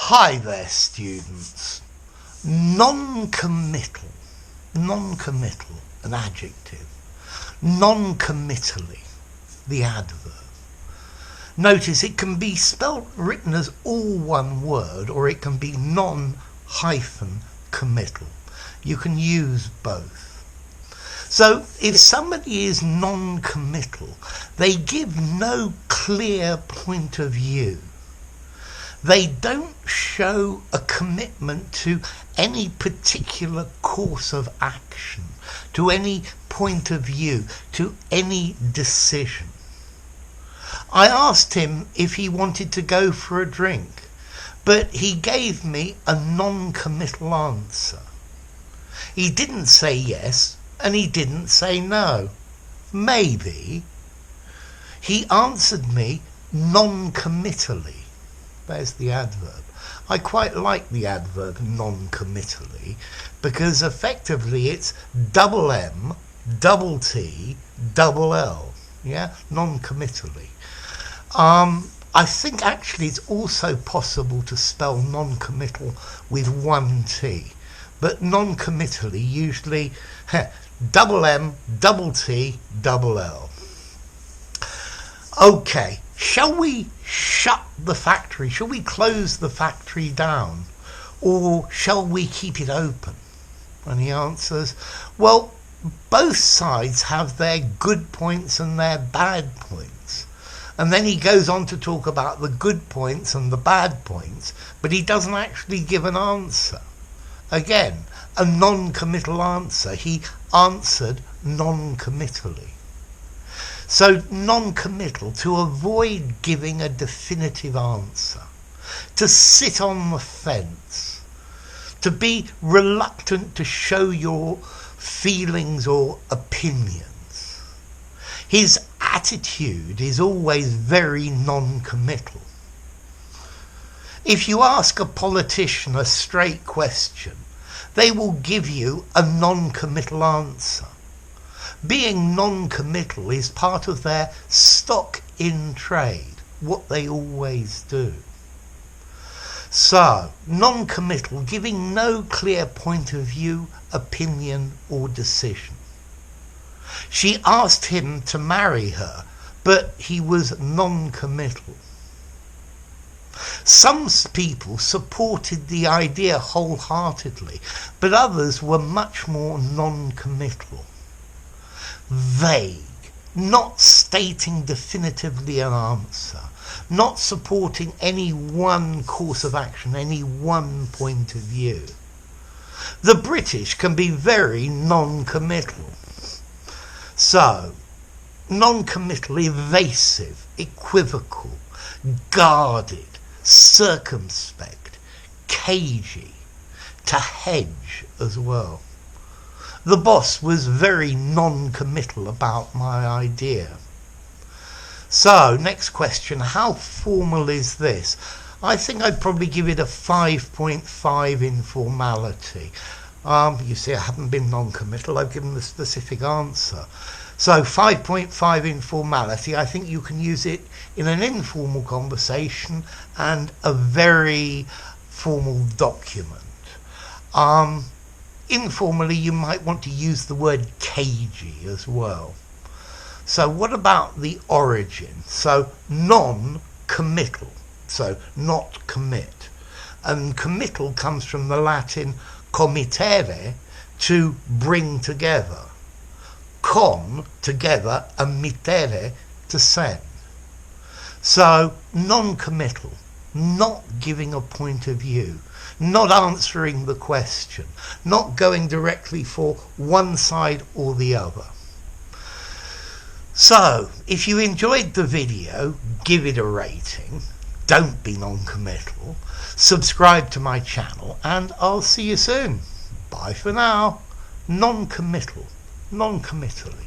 Hi there, students. Non-committal, an adjective. Non-committally, the adverb. Notice it can be written as all one word, or it can be non-committal. You can use both. So if somebody is non-committal, they give no clear point of view. They don't show a commitment to any particular course of action, to any point of view, to any decision. I asked him if he wanted to go for a drink, but he gave me a non-committal answer. He didn't say yes, and he didn't say no. Maybe. He answered me non-committally. There's the adverb. I quite like the adverb non-committally because effectively it's double M, double T, double L. Yeah, non-committally. I think actually it's also possible to spell non-committal with one T, but non-committally usually double M, double T, double L. Okay, shall we shut the factory? Shall we close the factory down? Or shall we keep it open? And he answers, well, both sides have their good points and their bad points. And then he goes on to talk about the good points and the bad points, but he doesn't actually give an answer. Again, a non-committal answer. He answered non-committally. So non-committal, to avoid giving a definitive answer, to sit on the fence, to be reluctant to show your feelings or opinions. His attitude is always very non-committal. If you ask a politician a straight question, they will give you a non-committal answer. Being non-committal is part of their stock in trade, what they always do. So, non-committal, giving no clear point of view, opinion or decision. She asked him to marry her, but he was non-committal. Some people supported the idea wholeheartedly, but others were much more non-committal. Vague, not stating definitively an answer, not supporting any one course of action, any one point of view. The British can be very non-committal. So, non-committal, evasive, equivocal, guarded, circumspect, cagey, to hedge as well. The boss was very non-committal about my idea. So, next question, how formal is this? I think I'd probably give it a 5.5 in formality. You see, I haven't been non-committal, I've given the specific answer. So 5.5 in formality, I think you can use it in an informal conversation and a very formal document. Informally, you might want to use the word cagey as well. So what about the origin? So non-committal, so not commit. And committal comes from the Latin committere, to bring together. Con, together, and mittere, to send. So non-committal, not giving a point of view, not answering the question, not going directly for one side or the other. So, if you enjoyed the video, give it a rating, don't be non-committal, subscribe to my channel, and I'll see you soon. Bye for now. Non-committal, non-committally.